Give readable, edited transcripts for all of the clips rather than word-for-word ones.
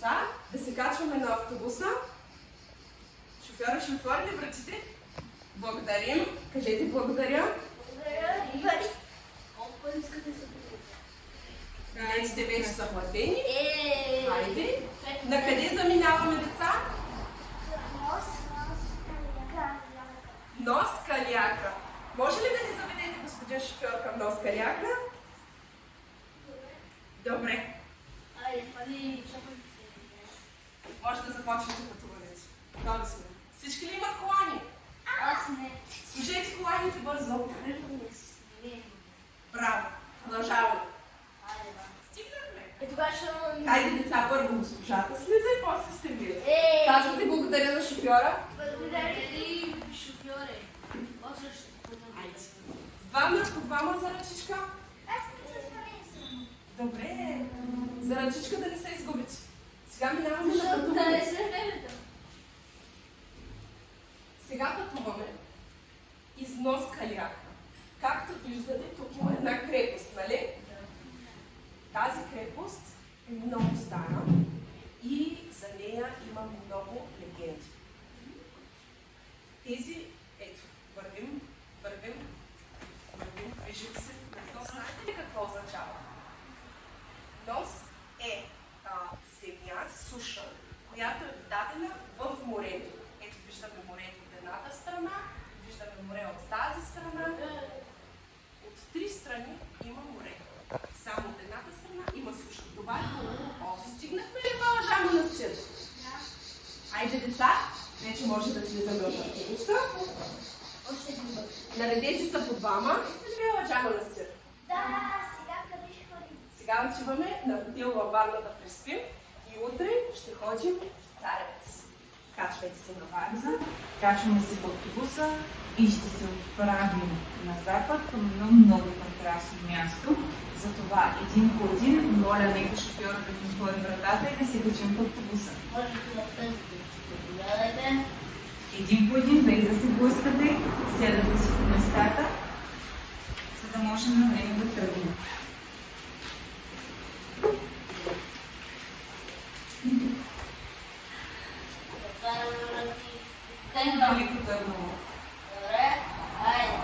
деца, да се качваме на автобуса. Шофьора ще отвори ли вратите? Благодарим. Кажете благодаря. Благодаря. Колко пъти искате да се Билетите вече са платени. Хайде. На къде заминаваме, деца? Нос Калиакра. Може ли да ни заведете, господин шофьор, към Нос Калиакра? Добре. Айде, пали, чакай. Може да започнете пътуването. Много сме. Всички ли имат колани? Аз не. Служете коланите бързо. Не. Браво. Продължаваме. Айде, ба. Стигнахме. Тогава ще... Хайде, деца, първо госпожата слиза и после сте вие. Казвате благодаря на шофьора. Благодаря ли, шофьоре? После ще потъм. Айде. Двама по двама за ръчичка. Аз не се сварим. Добре. За ръчичка да не се изгубите. Сега минаваме на Защото да пътуване. не се времето. Сега пътуваме из Нос Калиакра. Както виждате, тук има една крепост, нали? Тази крепост е много стара и за нея има много легенди. Тези, ето, вървим, движим се. Нос, знаете ли какво означава? Нос е земя, суша, която е дадена в морето. Ето виждаме морето от едната страна, виждаме море от тази страна. От три страни има море. Само от едната страна има суша. Това е хубаво. Стигнахме ли това лъжано на сир? Айде, деца, вече може да слизаме от автобуса. Още един път. Наредете се по двама. Искате ли лъжано на сир? Да, сега къде ще ходим? Сега отиваме на хотел във Варна да преспим и утре ще ходим в Царевец. Качвайте се на Варна. Качваме се в автобуса и ще се отправим на запад към едно много прекрасно място. Затова един по един, моля нека шофьора да ни отвори вратата и да се качим в автобуса. Може да тъжите. Заповядайте. Един по един, без да се блъскате, седате си по местата, за да можем на време да тръгнем. Велико Търново. Добре, айде.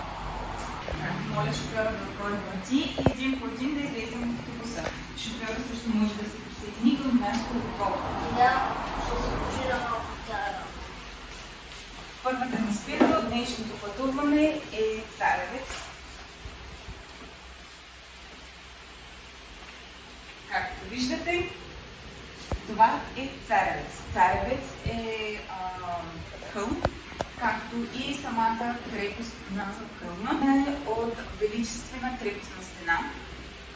Моля шофьора да отвори врати и един по един да излезем от автобуса. Шофьора също може да се присъедини към нашата такова. Сега ще се почина малко цара. Първата ни спирка от днешното пътуване е Царевец. Както виждате, това е Царевец. Царевец е хълм, както и самата крепост на хълма е от величествена крепостна стена,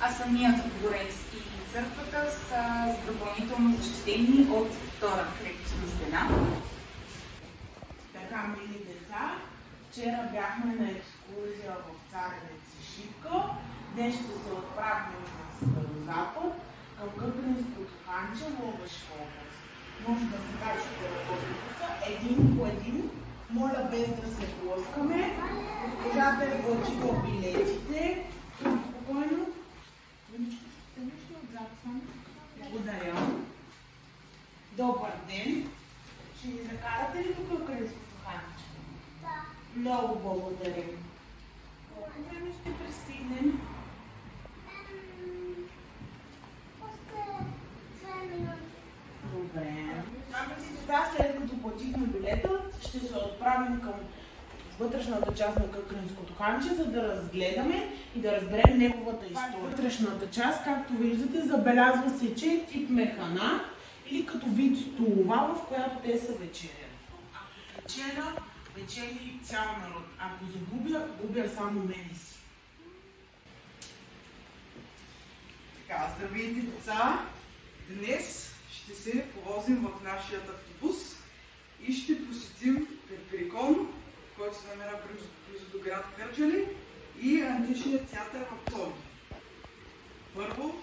а самият дворец и църквата са допълнително защитени от втора крепостна стена. Така, мили деца, вчера бяхме на екскурзия в Царевец и Шипка. Днес ще се отправим на Северозапад към Къпринското ханче в Ловешка област. Може да се качите в автобуса един по един. Моля без да се блъскаме. Госпожата е платила билетите. Спокойно. Благодаря. Добър ден. Ще ни закарате ли тук Къпринското ханче? Да. Много благодарим. Колко време ще пристигнем? Още 2 минути. Добре. Знаете, сега след като платихме билета, ще се отправим към вътрешната част на Къпринското ханче, за да разгледаме и да разберем неговата история. Вътрешната част, както виждате, забелязва се, че е тип механа или като вид столова, в която те са вечеряли. Ако вечеря, вечери цял народ. Ако загубя, губя само мене си. Така, здравейте деца! Днес ще се повозим в нашия автобус и ще посетим Перперикон, който се намира близо до град Кърджали, и античният театър в Пловдив. Първо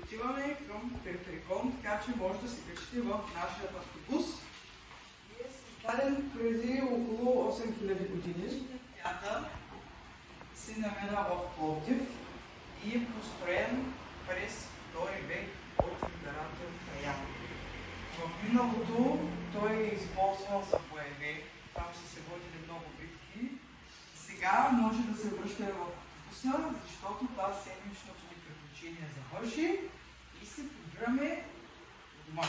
отиваме към Перперикон, така че може да се качите в нашия автобус. И е създаден преди около 8000 години. Театър се намира в Пловдив и е построен през II век от император Траян. миналото той е използвал за боеве. Там са се водили много битки. Сега може да се връща в автобуса, защото това седмичното ни приключение завърши и се прибираме дома.